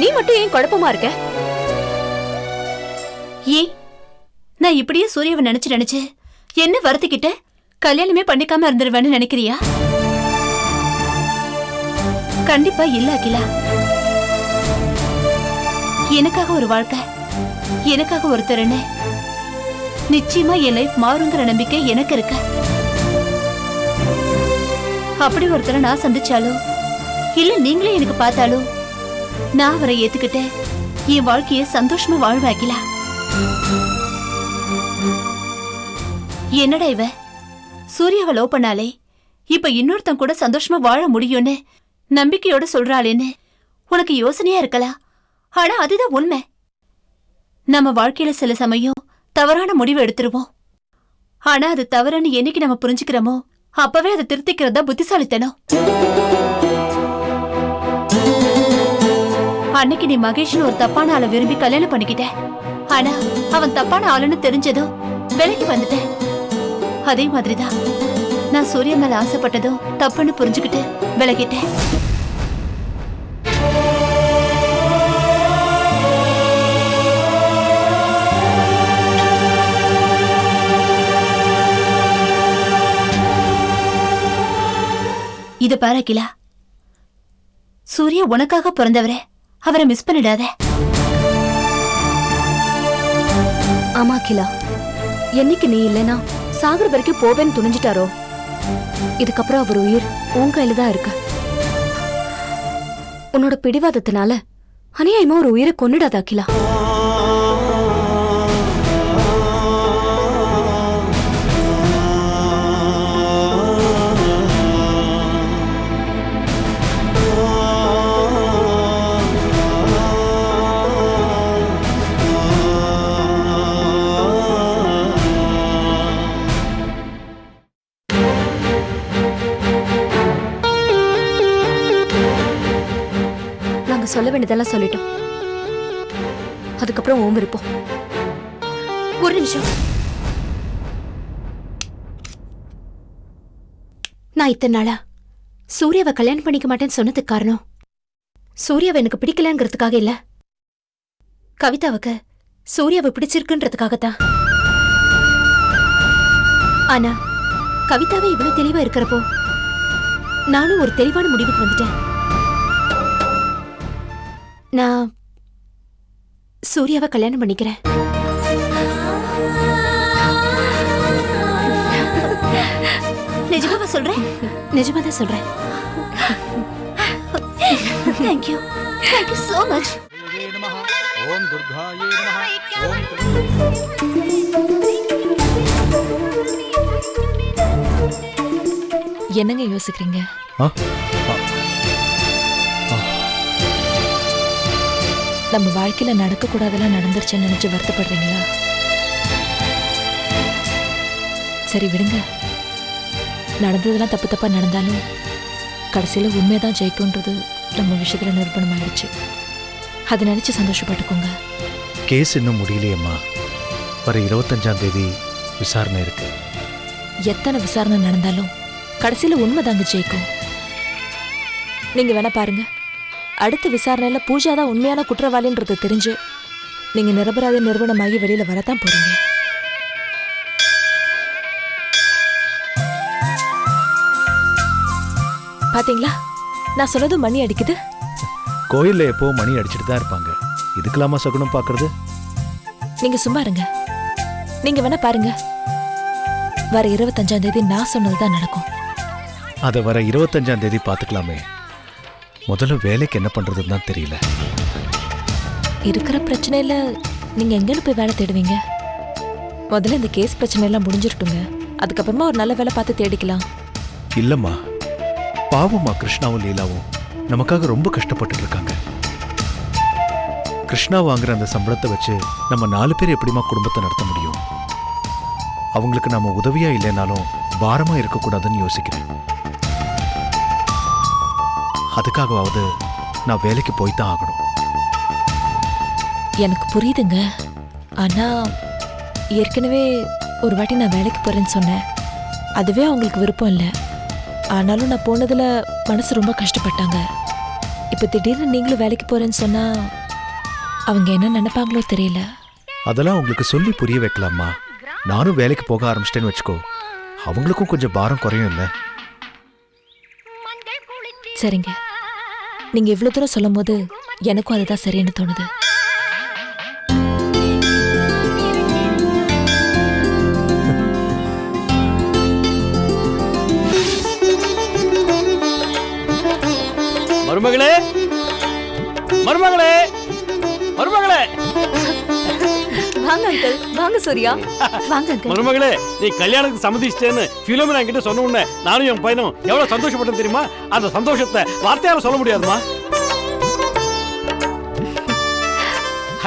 நீ மட்டும் ஏன் குழப்பமா இருக்க? ஏன் நான் இப்படியே சூர்யாவை நினைச்சு என்ன வருத்திக்கிட்ட கல்யாணமே பண்ணிக்காம இருந்துருவேன்னு நினைக்கிறியா? கண்டிப்பா இல்ல அகிலா. எனக்காக ஒரு வாழ்க்கை, எனக்காக ஒருத்தரன்னு நிச்சயமா என் லைஃப் மாறுங்கிற நம்பிக்கை எனக்கு இருக்கு. அப்படி ஒருத்தரை நான் சந்திச்சாலோ இல்ல நீங்களே எனக்கு பார்த்தாலோ நான் அவரை ஏத்துக்கிட்டு என் வாழ்க்கைய சந்தோஷமா வாழ்வேன் அகிலா. என்னடா இவ சூர்யாவை லவ் பண்ணாலே இப்ப இன்னொருத்தன் கூட சந்தோஷமா வாழ முடியும்னு நம்பிக்கையோட சொல்றாளேன்னு உனக்கு யோசனையா இருக்கலாம். ஆனா அதுதான் உண்மை. நம்ம வாழ்க்கையில சில சமயம் தவறான முடிவு எடுத்துருவோம். ஆனா அது தவறுன்னு என்னைக்கு நம்ம புரிஞ்சுக்கிறோமோ அப்பவே அதை திருத்திக்கிறதா புத்திசாலித்தனம். அன்னைக்கு நீ மகேஷ்னு ஒரு தப்பான ஆளை விரும்பி கல்யாணம் பண்ணிக்கிட்ட. ஆனா அவன் தப்பான ஆளுன்னு தெரிஞ்சதும் விலகி வந்துட்டேன். அதே மாதிரிதான் நான் சூர்யா மேல ஆசைப்பட்டதும் தப்புன்னு புரிஞ்சுக்கிட்டு விலகிட்டேன். இது பாரு அகிலா, சூர்யா உனக்காக பிறந்தவரே, அவரை மிஸ் பண்ணிடாத. ஆமா அகிலா, என்னைக்கு நீ இல்லைனா சாகர் வரைக்கும் போவேன்னு துணிஞ்சிட்டாரோ இதுக்கப்புறம் அவர் உயிர் உன் கையில தான் இருக்கு. உன்னோட பிடிவாதத்தினால அநியாயமா ஒரு உயிரை கொன்னுடாத அகிலா. சொல்ல வேண்டியதெல்லாம் சொல்லிட்டோம். அதுக்கப்புறம் ஓம் இருப்போம். ஒரு நிமிஷம். நான் இத்தனை நாளா சூர்யாவை கல்யாணம் பண்ணிக்க மாட்டேன்னு சொன்னதுக்கு காரணம் சூர்யாவை எனக்கு பிடிக்கலங்கிறதுக்காக இல்ல, கவிதாவுக்கு சூர்யாவை பிடிச்சிருக்குன்றதுக்காகத்தான். ஆனா கவிதாவே இவ்வளவு தெளிவா இருக்கிறப்போ நானும் ஒரு தெளிவான முடிவுக்கு வந்துட்டேன். நான் சூர்யாவை கல்யாணம் பண்ணிக்கிறேன். நிஜமாவா சொல்றேன்? நிஜமாதான் சொல்றேன். Thank you, thank you so much. ஓம் துர்காயே நமஹ. ஓம் என்னங்க யோசிக்கிறீங்க? நம்ம வாழ்க்கையில நடக்கக்கூடாதெல்லாம் நடந்துருச்சுன்னு நினைச்சு வருத்தப்படுறீங்களா? சரி விடுங்க. நடந்ததெல்லாம் தப்பு தப்பா நடந்தாலும் கடைசியில உண்மைதான் ஜெயிக்கும்ன்றது நம்ம விஷயத்துல நிரூபணம் ஆயிடுச்சு. அதை நினைச்சு சந்தோஷப்பட்டுக்கோங்க. கேஸ் இன்னும் முடியலையம்மா. வர 25ஆம் தேதி விசாரணை இருக்கு. எத்தனை விசாரணை நடந்தாலும் கடைசியில உண்மைதாங்க ஜெயிக்கும். நீங்க வேணா பாருங்க, அடுத்த விசாரணையில பூஜா தான் உண்மையான குற்றவாளின்றது தெரிஞ்சு நீங்க நிரபராதி நிறுவனமாகி வெளியில வரத்தான் போறீங்க. பாத்தீங்களா, நான் சொன்னதும் மணி அடிக்குது. கோயில்ல எப்போ மணி அடிச்சுட்டு தான் இருப்பாங்க. இதுக்கெல்லாமா சகுனம் பாக்குறது? நீங்க சும்மா இருங்க. நீங்க வேணா பாருங்க, வர 25ஆம் தேதி நான் சொன்னதுதான் நடக்கும். அதை வர 25ஆம் தேதி பாத்துக்கலாமே. முதல்ல வேலைக்கு என்ன பண்றதுன்னு தான் தெரியல. இருக்கிற பிரச்சனையில நீங்க எங்கன்னு போய் வேலை தேடுவீங்க? முதல்ல இந்த கேஸ் பிரச்சனை எல்லாம் முடிஞ்சிருட்டுங்க, அதுக்கப்புறமா ஒரு நல்ல வேலை பார்த்து தேடிக்கலாம். இல்லம்மா, பாவமா கிருஷ்ணாவும் லீலாவும் நமக்காக ரொம்ப கஷ்டப்பட்டு இருக்காங்க. கிருஷ்ணா வாங்குற அந்த சம்பளத்தை வச்சு நம்ம 4 பேர் எப்படிமா குடும்பத்தை நடத்த முடியும்? அவங்களுக்கு நாம உதவியா இல்லைனாலும் பாரமா இருக்கக்கூடாதுன்னு யோசிக்கிறேன். அதுக்காகவாவது நான் வேலைக்கு போய்தான் ஆகணும். எனக்கு புரியுதுங்க, ஆனா ஏற்கனவே ஒரு வாட்டி நான் வேலைக்கு போறேன்னு சொன்னேன். அதுவே அவங்களுக்கு விருப்பம் இல்லை. ஆனாலும் நான் போனதுல மனசு ரொம்ப கஷ்டப்பட்டாங்க. இப்ப திடீர்னு நீங்களும் வேலைக்கு போறேன்னு சொன்னா அவங்க என்ன நினைப்பாங்களோ தெரியல. அதெல்லாம் உங்களுக்கு சொல்லி புரிய வைக்கலாமா? நானும் வேலைக்கு போக ஆரம்பிச்சிட்டேன்னு வச்சுக்கோ, அவங்களுக்கும் கொஞ்சம் பாரம் குறையும் இல்ல? சரிங்க, நீங்க இவ்வளவு தூரம் சொல்லும் போது எனக்கும் அதுதான் சரின்னு தோணுது. மருமகளே, மருமகளே, மருமகளே. வாங்க அங்கிள், வாங்க சூர்யா, வாங்க அங்கிள். மருமகளே, நீ கல்யாணத்துக்கு சம்மதிச்சிட்டேன்னு ஃபிலோமினா என்கிட்ட சொன்ன உடனே நானும் என் பையனும் எவ்வளவு சந்தோஷப்பட்டேன் தெரியுமா? அந்த சந்தோஷத்தை வார்த்தையால சொல்ல முடியாதுமா.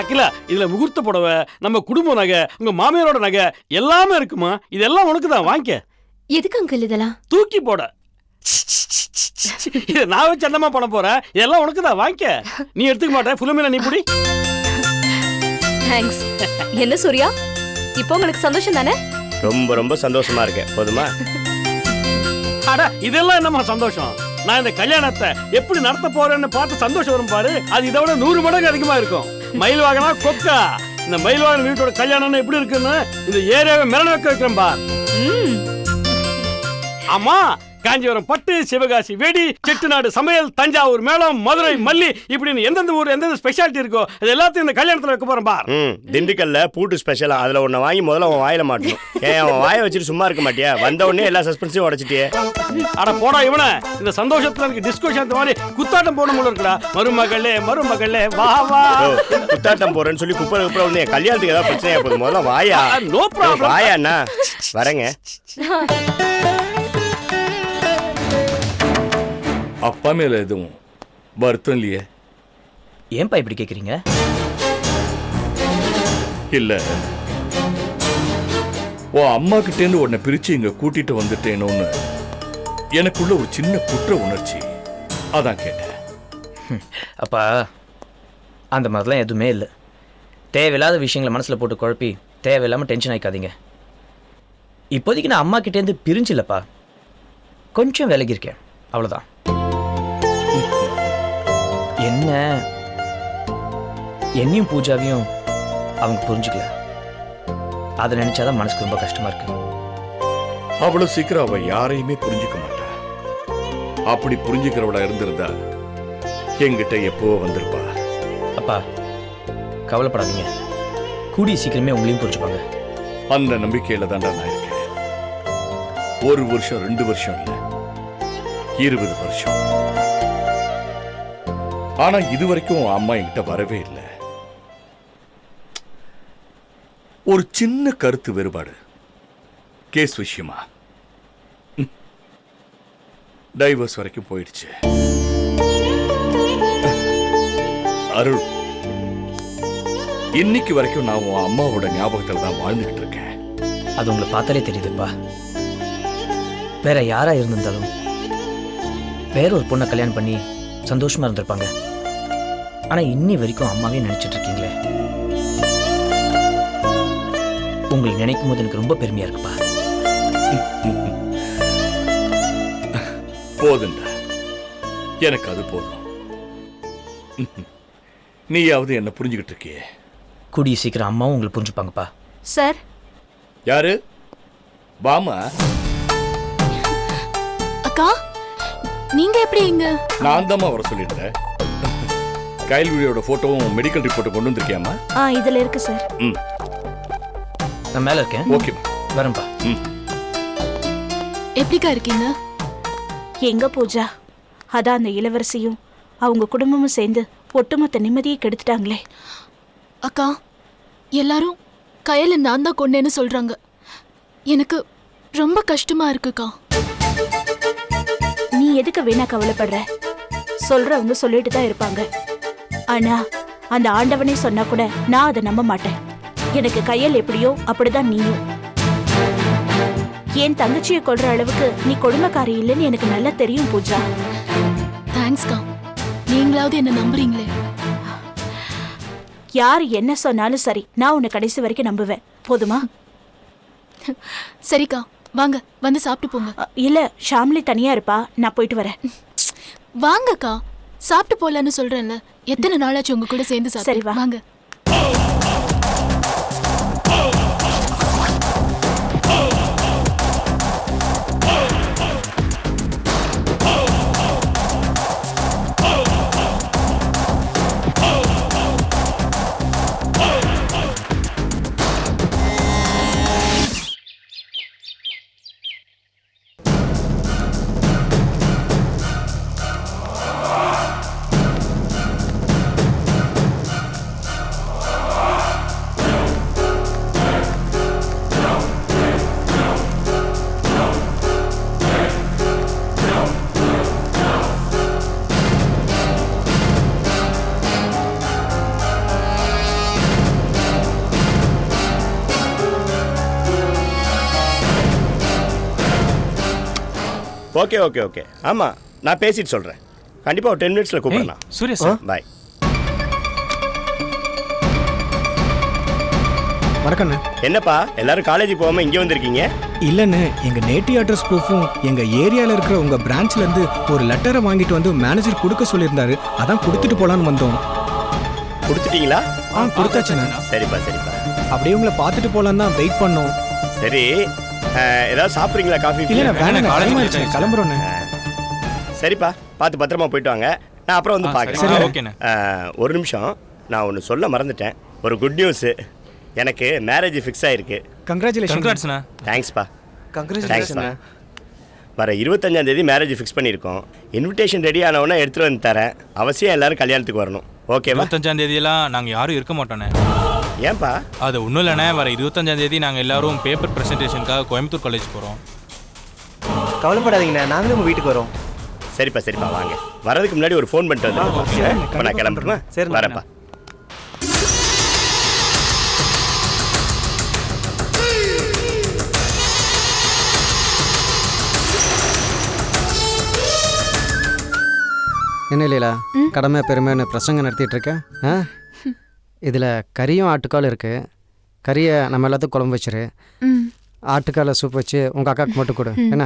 அகிலா, இதுல முகூர்த்த புடவை, நம்ம குடும்ப நகை, உங்க மாமியாரோட நகை எல்லாமே இருக்குமா. இதெல்லாம் உனக்கு தான், வாங்கிக்க. எதுக்கு அங்கிள் இதெல்லாம்? தூக்கி போட. இதை நான் வச்சு என்னமா பண்ண போறேன்? இதெல்லாம் உனக்கு தான், வாங்கிக்க. நீ எடுத்துக்க மாட்டேன். ஃபிலோமினா, நீ புடி. தேங்க்ஸ். என்ன சூர்யா, இப்போ உங்களுக்கு சந்தோஷம் தானே? ரொம்ப ரொம்ப சந்தோஷமா இருக்கேன். போதுமா? அட, இதெல்லாம் என்னமா சந்தோஷம்? நான் இந்த கல்யாணத்தை எப்படி நடத்த போறேன்னு பார்த்து சந்தோஷம் வரும் பாரு, அது இதை விட 100 மடங்கு அதிகமா இருக்கும். மயில் வாகனா கொக்கா, இந்த மயில் வாகன வீட்டோட கல்யாணம் எப்படி இருக்குன்னு இந்த ஏரியாவை மிரள வைக்க வைக்கிறேன் பா. ஆமா, காஞ்சிபுரம் பட்டு, சிவகாசி வெடி, செட்டிநாடு சமையல், தஞ்சாவூர் மேளம், மதுரை மல்லி, இப்படின்னு எந்தெந்த ஊர் எந்தெந்த ஸ்பெஷாலிட்டி இருக்கோ அது எல்லாத்தையும் இந்த கல்யாணத்துல வைக்க போறேன் பார். திண்டுக்கல்ல பூட்டு ஸ்பெஷலா, அதுல ஒன்ன வாங்கி முதல்ல அவன் வாயில மாட்டணும். ஏன் அவன் வாயை வச்சுட்டு சும்மா இருக்க மாட்டியா? வந்த உடனே எல்லா சஸ்பென்ஸையும் உடைச்சிட்டியே. அட போடா இவன, இந்த சந்தோஷத்துல எனக்கு டிஸ்கஷன் மாதிரி குத்தாட்டம் போட முடியல இருக்குடா. மருமகளே, மருமகளே, வா வா. குத்தாட்டம் போறேன்னு சொல்லி குப்பை குப்பை வந்து கல்யாணத்துக்கு ஏதாவது பிரச்சனையா போகுது. முதல்ல வாயா. No problem. வாயா அண்ணா, வரேங்க. அப்பா மேல எதுவும் வருத்தம் இல்லையே? ஏன்பா இப்படி கேக்குறீங்க? இல்ல, உன் அம்மா கிட்டேருந்து உன்னை பிரிச்சு இங்க கூட்டிட்டு வந்துட்டேனோன்னு எனக்குள்ள ஒரு சின்ன குற்ற உணர்ச்சி, அதான் கேட்டேன். அப்பா, அந்த மாதிரிலாம் எதுவுமே இல்லை. தேவையில்லாத விஷயங்களை மனசில் போட்டு குழப்பி தேவையில்லாமல் டென்ஷன் ஆகிக்காதீங்க. இப்போதைக்கு நான் அம்மா கிட்டேருந்து பிரிஞ்சு இல்லைப்பா, கொஞ்சம் விலகியிருக்கேன், அவ்வளோதான். என்ன, என்னையும் பூஜாவையும் அவங்க புரிஞ்சுக்கல. அதை நினைச்சாதான் மனசுக்கு ரொம்ப கஷ்டமா இருக்கு. அவ்வளவு சீக்கிரம் அவ யாரையுமே புரிஞ்சுக்க மாட்டா. அப்படி புரிஞ்சுக்கிறவளா இருந்திருந்தா என்கிட்ட எப்போ வந்திருப்பா. அப்பா, கவலைப்படாதீங்க, கூடிய சீக்கிரமே உங்களையும் புரிஞ்சுப்பாங்க. அந்த நம்பிக்கையில தாண்டா நான் இருக்கேன். 1 வருஷம் 2 வருஷம் இல்ல, 20 வருஷம். ஆனா இது வரைக்கும் அம்மா என்கிட்ட வரவே இல்லை. ஒரு சின்ன கருத்து வேறுபாடு கேஸ் விஷயமா டைவர்ஸ் வரைக்கும் போயிடுச்சு. அருள், இன்னைக்கு வரைக்கும் நான் உன் அம்மாவோட ஞாபகத்தில் தான் வாழ்ந்துகிட்டு இருக்கேன். அது உங்களை பார்த்தாலே தெரியுதுப்பா. வேற யாரா இருந்திருந்தாலும் வேற ஒரு பொண்ணை கல்யாணம் பண்ணி சந்தோஷமா இருந்திருப்பாங்க. ஆனா இன்னி வரைக்கும் அம்மாவே நினைச்சிட்டு இருக்கீங்களே, உங்களை நினைக்கும் போது எனக்கு ரொம்ப பெருமையா இருக்குப்பா. போதுண்டா, எனக்கு அது போதும். நீயாவது என்ன புரிஞ்சுக்கிட்டு இருக்கியே. கூடிய சீக்கிரம் அம்மாவும் உங்களை புரிஞ்சுப்பாங்கப்பா. சார். யாரு? வாமா. அக்கா, நீங்க எப்படி இங்க? நான் தாம்மா வர சொல்லியிருந்தேன். கைல்விழியோட போட்டோவும் மெடிக்கல் ரிப்போர்ட்டும் கொண்டு வந்திருக்கியாமா? இதுல இருக்கு சார். நான் மேல இருக்கேன். ஓகே வரேன்ப்பா. எப்படிக்கா இருக்கீங்க? எங்க பூஜா, அதான் அந்த இளவரசியும் அவங்க குடும்பமும் சேர்ந்து ஒட்டுமொத்த நிம்மதியை கெடுத்துட்டாங்களே. அக்கா, எல்லாரும் கையில நான் தான் கொண்டேன்னு சொல்றாங்க. எனக்கு ரொம்ப கஷ்டமா இருக்குக்கா. நீ எதுக்கு வீணா கவலைப்படுற? சொல்றவங்க சொல்லிட்டு தான் இருப்பாங்க. ஆனா அந்த ஆண்டவனே சொன்னா கூட நான் அதை நம்ப மாட்டேன். எனக்கு கையில் எப்படியோ அப்படிதான் நீயும். என் தங்கச்சியை கொல்ற அளவுக்கு நீ கொடுமைக்காரி இல்லைன்னு எனக்கு நல்லா தெரியும் பூஜா. தேங்க்ஸ்க்கா, நீங்களாவது என்ன நம்புறீங்களே. யார் என்ன சொன்னாலும் சரி, நான் உன்னை கடைசி வரைக்கும் நம்புவேன். போதுமா? சரிக்கா, வாங்க வந்து சாப்பிட்டு போங்க. இல்ல, ஷாம்லி தனியா இருப்பா, நான் போயிட்டு வரேன். வாங்கக்கா, சாப்பிட்டு போலான்னு சொல்றேன்ல. எத்தனை நாளாச்சு உங்க கூட சேர்ந்து சாப்பிட்டு. சரி, வா. வாங்க. Okay okay okay. ஆமாம், நான் பேசிட்டு சொல்கிறேன். கண்டிப்பாக ஒரு 10 மினிட்ஸில் கூப்பிடலாம். சூர்யா சார். பாய். வணக்கண்ணே. என்னப்பா எல்லாரும் காலேஜுக்கு போகாமல் இங்கே வந்திருக்கீங்க? இல்லைண்ணே, எங்கள் நேட்டிவ் அட்ரஸ் ப்ரூஃபும் எங்கள் ஏரியாவில் இருக்கிற உங்கள் பிரான்ச்லேருந்து ஒரு லெட்டரை வாங்கிட்டு வந்து மேனேஜர் கொடுக்க சொல்லியிருந்தாரு. அதான் கொடுத்துட்டு போகலான்னு வந்தோம். கொடுத்துட்டீங்களா? கொடுத்தாச்சுண்ணே. சரிப்பா சரிப்பா. அப்படியே உங்களை பார்த்துட்டு போகலான்னு தான் வெயிட் பண்ணோம். சரி, ஏதாவது சாப்பிட்றீங்களா? காஃபி? இல்லைண்ணே, வேணாண்ணே, கிளம்புறோண்ணே. சரிப்பா, பார்த்து பத்திரமா போயிட்டு வாங்க. நான் அப்புறம் வந்து பார்க்குறேன். ஓகேண்ணே. ஒரு நிமிஷம், நான் ஒன்று சொல்ல மறந்துட்டேன். ஒரு குட் நியூஸு. எனக்கு மேரேஜ் ஃபிக்ஸ் ஆயிருக்கு. கங்க்ராச்சுலேஷன். தேங்க்ஸ்ப்பா. கங்க்ராச்சுலேஷன். வர 25ஆம் தேதி மேரேஜ் ஃபிக்ஸ் பண்ணியிருக்கோம். இன்விடேஷன் ரெடி ஆனவொன்னே எடுத்துகிட்டு வந்து தரேன். அவசியம் எல்லாரும் கல்யாணத்துக்கு வரணும். ஓகேவா? 25ஆம் தேதியெல்லாம் நாங்கள் யாரும் இருக்க மாட்டோண்ணே. ஏன்பா? அது ஒன்றும் இல்லைண்ணே, வர 25ஆம் தேதி நாங்கள் எல்லாரும் பேப்பர் ப்ரெசன்டேஷனுக்காக கோயம்புத்தூர் காலேஜ் போகிறோம். கவலைப்படாதீங்கண்ணே, நாங்களும் உங்கள் வீட்டுக்கு வரோம். சரிப்பா சரிப்பா, வாங்க. வரதுக்கு முன்னாடி ஒரு ஃபோன் பண்ணிட்டு வந்து. இப்போ நான் கிளம்புறேன். சரி, வரேன்ப்பா. என்ன இல்லையா கடமை பெருமைன்னு பிரசங்கம் நடத்திட்டு இருக்கேன். இதில் கறியும் ஆட்டுக்காலும் இருக்குது. கறியை நம்ம எல்லாத்துக்கும் குழம்பு வச்சிரு. ஆட்டுக்காலை சூப் வச்சு உங்கள் அக்காவுக்கு மட்டும் கொடு. என்ன?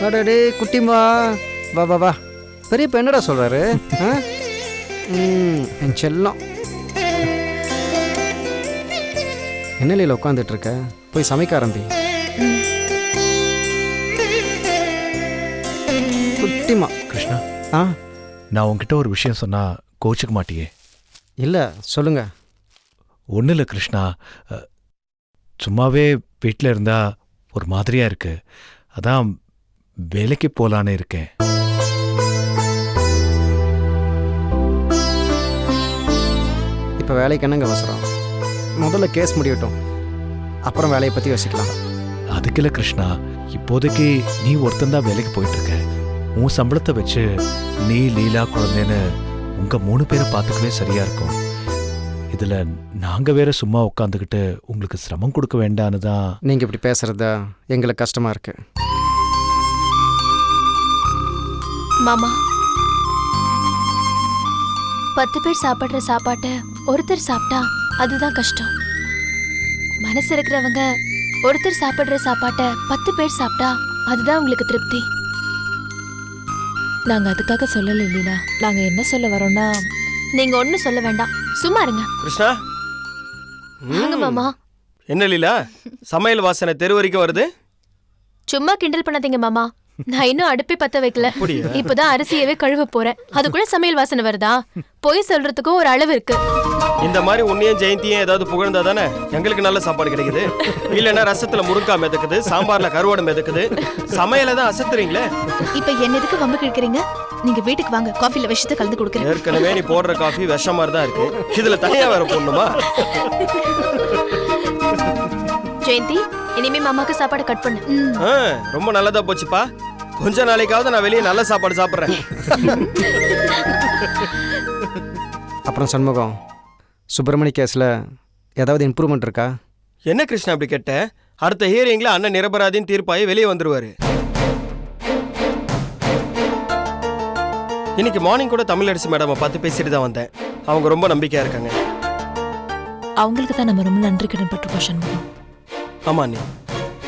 அடடே குட்டிமா, வா வா வா. பெரிய இப்போ என்னடா சொல்கிறாரு? என் செல்லம். என்ன இல்லையில உட்காந்துட்டு இருக்க? போய் சமைக்க ஆரம்பி. குட்டிமா. கிருஷ்ணா, நான் உன்கிட்ட ஒரு விஷயம் சொன்னா கோச்சுக்க மாட்டியே? இல்லை, சொல்லுங்க. ஒன்றும் இல்லை கிருஷ்ணா, சும்மாவே வீட்டில் இருந்தா ஒரு மாதிரியா இருக்கு. அதான் வேலைக்கு போலான்னு இருக்கேன். இப்போ வேலைக்கு என்னங்க அவசரம்? முதல்ல கேஸ் முடியட்டும், அப்புறம் வேலையை பற்றி யோசிக்கலாம். அதுக்கு இல்லை கிருஷ்ணா, இப்போதைக்கு நீ ஒருத்தந்தான் வேலைக்கு போயிட்டு இருக்க. உன் சம்பளத்தை வச்சு நீ, லீலா, குழந்தைன்னு உங்க 3 பேரை பார்த்துக்கவே சரியா இருக்கும். இதுல நாங்க வேற சும்மா உட்காந்துக்கிட்டு உங்களுக்கு சிரமம் கொடுக்க வேண்டான்னு தான். நீங்க இப்படி பேசுறதா எங்களுக்கு கஷ்டமா இருக்கு. மாமா, 10 பேர் சாப்பிட்ற சாப்பாட்டை ஒருத்தர் சாப்பிட்டா அதுதான் கஷ்டம். மனசு இருக்கிறவங்க ஒருத்தர் சாப்பிட்ற சாப்பாட்டை 10 பேர் சாப்பிட்டா அதுதான் உங்களுக்கு திருப்தி. நாங்க அதுக்காக சொல்லல லீலா. நாங்க என்ன சொல்ல வரோம்னா, நீங்க ஒண்ணும் சொல்ல வேண்டாம், சும்மா இருங்க. கிருஷ்ணா வாங்க மாமா. என்ன லீலா சமையல் வாசனை தெரு வரைக்கும் வருது? சும்மா கிண்டல் பண்ணாதீங்க மாமா. நான் இன்னும் அடுப்பே பத்த வைக்கல. இப்பதான் அரிசியவே கழுவ போறேன். அதுக்குள்ள சமையல் வாசனை வருதா? போய் சொல்றதுக்கும் ஒரு அளவு இருக்கு. இந்த மாதிரி உன்னையும் ஜெயந்தியும் ஏதாவது புகழ்ந்தா தானே எங்களுக்கு நல்ல சாப்பாடு கிடைக்குது. இல்லைன்னா ரசத்துல முருங்காய் மிதக்குது, சாம்பார்ல கருவாடு மிதக்குது, சமையல தான் அசத்துறீங்களே. இப்ப என்ன எதுக்கு வம்பு கிழக்கிறீங்க? நீங்க வீட்டுக்கு வாங்க, காஃபில விஷத்தை கலந்து கொடுக்குறேன். ஏற்கனவே நீ போடுற காஃபி விஷம் மாதிரி தான் இருக்கு, இதுல தனியா வேற போடணுமா? ஜெயந்தி, இனிமே மாமாக்கு சாப்பாடு கட் பண்ணு. ரொம்ப நல்லதா போச்சுப்பா. கொஞ்ச நாளைக்காவது நான் வெளியே நல்ல சாப்பாடு சாப்பிட்றேன். அப்புறம் சண்முகம், சுப்பிரமணி கேஸில் ஏதாவது இம்ப்ரூவ்மெண்ட் இருக்கா? என்ன கிருஷ்ணா அப்படி கேட்ட? அடுத்த ஹியரிங்ல அண்ணன் நிரபராதின்னு தீர்ப்பாயி வெளியே வந்துருவாரு. இன்னைக்கு மார்னிங் கூட தமிழரசி மேடம் பார்த்து பேசிட்டு தான் வந்தேன். அவங்க ரொம்ப நம்பிக்கையா இருக்காங்க. அவங்களுக்கு தான் நம்ம ரொம்ப நன்றி கடன் பட்டிருக்கோம் சண்முகம். ஆமா நீ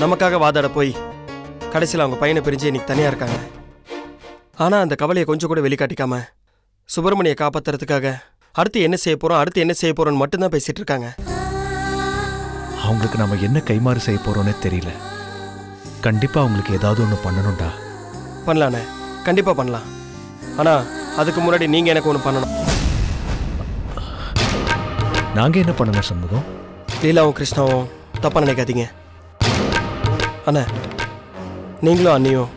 நமக்காக வாதாட போய் கடைசியில் அவங்க பையனை பிரிஞ்சு இன்னைக்கு தனியா இருக்காங்க. ஆனா அந்த கவலையை கொஞ்சம் கூட வெளிக்காட்டிக்காம சுப்பிரமணியை காப்பாத்துறதுக்காக அடுத்து என்ன செய்ய போறோம்னு மட்டும்தான் பேசிட்டு இருக்காங்க. அவங்களுக்கு நம்ம என்ன கைமாறு செய்ய போறோம்னே தெரியல. கண்டிப்பா அவங்களுக்கு ஏதாவது ஒன்று பண்ணணும்டா. பண்ணலானே, கண்டிப்பா பண்ணலாம். ஆனா அதுக்கு முன்னாடி நீங்க எனக்கு ஒன்று பண்ணணும். நாங்க என்ன பண்ணணும் சண்முகம்? லீலாவும் கிருஷ்ணாவும் தப்பா நினைக்காதீங்க. அண்ணா நீங்களும் அண்ணியும்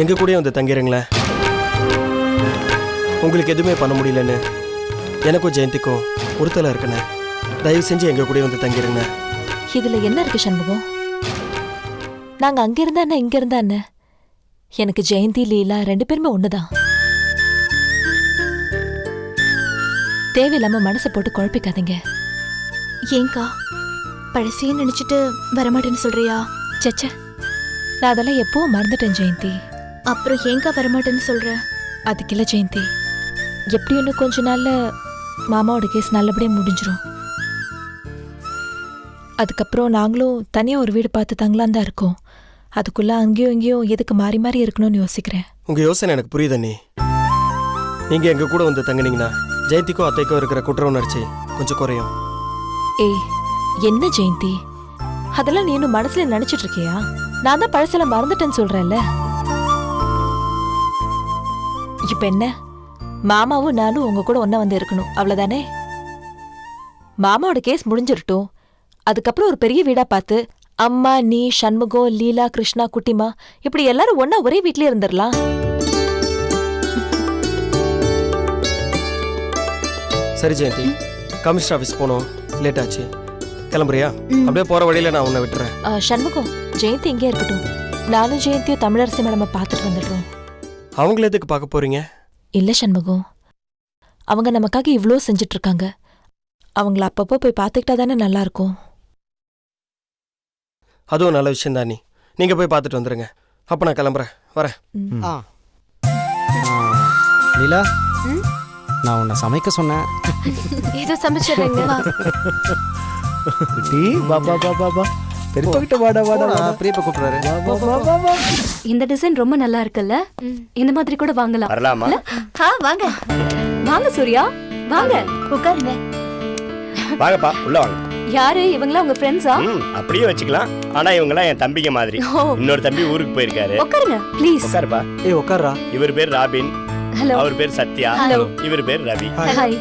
எங்க கூட வந்து தங்கிறீங்களே. உங்களுக்கு எதுவுமே பண்ண முடியலன்னு எனக்கும் ஜெயந்திக்கும் ஒருத்தல இருக்குண்ணே. தயவு செஞ்சு எங்க கூட வந்து தங்கிருங்க. இதுல என்ன இருக்கு சண்முகம்? நாங்க அங்க இருந்தா என்ன, இங்க இருந்தா என்ன? எனக்கு ஜெயந்தி லீலா 2 பேருமே ஒண்ணுதான். தேவையில்லாம மனசை போட்டு குழப்பிக்காதீங்க. ஏங்கா பழசையே நினைச்சிட்டு வரமாட்டேன்னு சொல்றியா? சச்சா, நான் அதெல்லாம் எப்பவும் மறந்துட்டேன் ஜெயந்தி. அப்புறம் ஏங்கா வரமாட்டேன்னு சொல்ற? அதுக்கு இல்லை ஜெயந்தி, எப்படி இன்னும் கொஞ்ச நாள்ல மாமாவோட கேஸ் நல்லபடியாக முடிஞ்சிரும். அதுக்கப்புறம் நாங்களும் தனியாக ஒரு வீடு பார்த்து தங்கலாம் தான் இருக்கோம். அதுக்குள்ள அங்கேயும் இங்கேயும் எதுக்கு மாறி மாறி இருக்கணும்னு யோசிக்கிறேன். உங்க யோசனை எனக்கு புரியுது நீ. நீங்க எங்க கூட வந்து தங்கினீங்கன்னா ஜெயந்திக்கும் அத்தைக்கும் இருக்கிற குற்ற உணர்ச்சி கொஞ்சம் குறையும். ஏய் என்ன ஜெயந்தி, அதெல்லாம் நீ இன்னும் மனசுல நினைச்சிட்டு இருக்கியா? நான் தான் பழசெல்லாம் மறந்துட்டேன்னு சொல்றேன்ல. இப்ப என்ன, மாமாவும் நானும் உங்க கூட ஒன்னா வந்து இருக்கணும், அவ்வளவுதானே? மாமாவோட கேஸ் முடிஞ்சிரட்டும். அதுக்கப்புறம் ஒரு பெரிய வீடா பார்த்து அம்மா, நீ, சண்முகம், லீலா, கிருஷ்ணா, குட்டிமா இப்படி எல்லாரும் ஒன்னா ஒரே வீட்லயே இருந்துடலாம். சரி ஜெயந்தி, கமிஷனர் ஆஃபீஸ் போனோம், லேட் ஆச்சு, கிளம்புறியா? அப்படியே போற வழியில நான் உன்னை விட்டுறேன். சண்முகம், ஜெயந்தி இங்கே இருக்கட்டும். நானும் ஜெயந்தியும் தமிழரசி மேடமை பார்த்துட்டு வந்துடுறோம். அவங்கள எதுக்கு பார்க்க போறீங்க? இல்ல சண்முகம், அவங்க நமக்காக இவ்வளோ செஞ்சுட்டு இருக்காங்க. அவங்கள அப்பப்போ போய் பார்த்துக்கிட்டா தானே நல்லா இருக்கும். அதுவும் நல்ல விஷயம் தான். நீங்க போய் பார்த்துட்டு வந்துருங்க. அப்ப நான் கிளம்புறேன், வரேன். லீலா, நான் உன்னை சமைக்க சொன்னேன். ஏதோ சமைச்சிடுறேங்க. இந்த டிசைன் ரொம்ப நல்லா இருக்குல்ல? இந்த மாதிரி கூட வாங்கலாம். வரலாமா? வாங்க வாங்க சூர்யா, வாங்க உட்காருங்க. வாங்கப்பா, உள்ள வாங்க. யாரு இவங்களா? உங்க ஃப்ரெண்ட்ஸா? அப்படியே வச்சுக்கலாம். ஆனா இவங்கலாம் என் தம்பிங்க மாதிரி. இன்னொரு தம்பி ஊருக்கு போயிருக்காரு. உட்காருங்க ப்ளீஸ். உட்காருப்பா. உட்காரா. இவர் பேர் ராபின். ஹலோ. அவர் பேர் சத்யா. ஹலோ. இவர் பேர் ரவி. ஹாய்.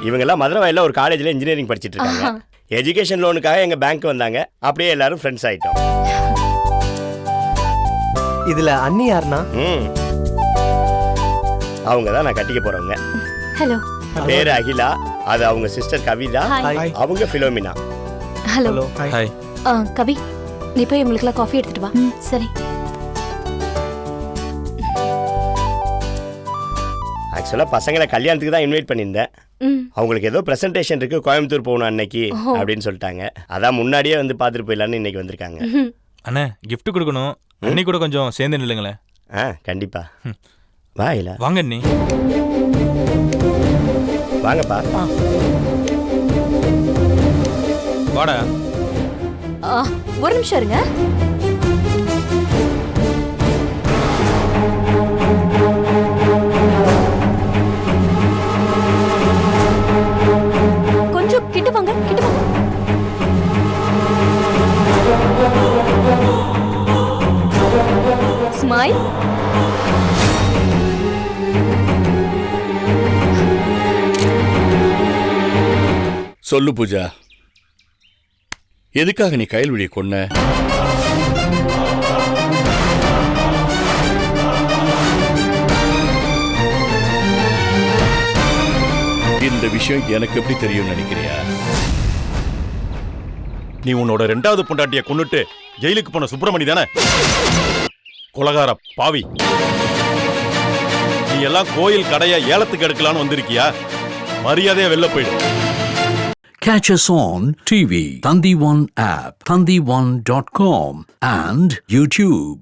இவங்கெல்லாம் மதுரவாயில ஒரு காலேஜ்ல இன்ஜினியரிங் படிச்சிட்டு இருக்காங்க. எஜுகேஷன் லோனுக்காக எங்க பேங்க் வந்தாங்க. அப்படியே எல்லாரும் ஃப்ரெண்ட்ஸ் ஆயிட்டோம். இதுல அண்ணி யாருன்னா? அவங்க தான் நான் கட்டிக்க போறவங்க. ஹலோ. பேரு அகிலா, அது அவங்க சிஸ்டர் கவிதா, அவங்க பிலோமினா. ஹலோ. ஹாய். கவி, நீ போய் உங்களுக்குலாம் காஃபி எடுத்துட்டு வா. சரி. ஆக்சுவலா பசங்களை கல்யாணத்துக்கு தான் இன்வைட் பண்ணியிருந்தேன். அவங்களுக்கு ஏதோ பிரசன்டேஷன் இருக்கு, கோயம்புத்தூர் போகணும் அன்னைக்கு அப்படின்னு சொல்லிட்டாங்க. அதான் முன்னாடியே வந்து பார்த்துட்டு போயிடலான்னு இன்னைக்கு வந்திருக்காங்க. அண்ணே, கிஃப்ட் கொடுக்கணும். அண்ணி கூட கொஞ்சம் சேர்ந்து நில்லுங்களேன். கண்டிப்பா. வா இல்ல வாங்க அண்ணி. வாங்கப்பா. வாடா. ஒரு நிமிஷம் இருங்க. கிட்ட வாங்க. ஸ்மைல். சொல்லு பூஜா, எதுக்காக நீ கயல்விழியை கொன்ன? இந்த விஷயம் எனக்கு எப்படி தெரியும் நினைக்கிறியா? நீ உன்னோட 2வது பொண்டாட்டிய கொன்னுட்டு ஜெயிலுக்கு போன சுப்பிரமணி தானே? கொலகார பாவி, நீ எல்லாம் கோயில் கடைய ஏலத்துக்கு எடுக்கலான்னு வந்திருக்கியா? மரியாதையா வெளில போயிடு. Catch us on TV, Thandivan app, thandivan.com and YouTube.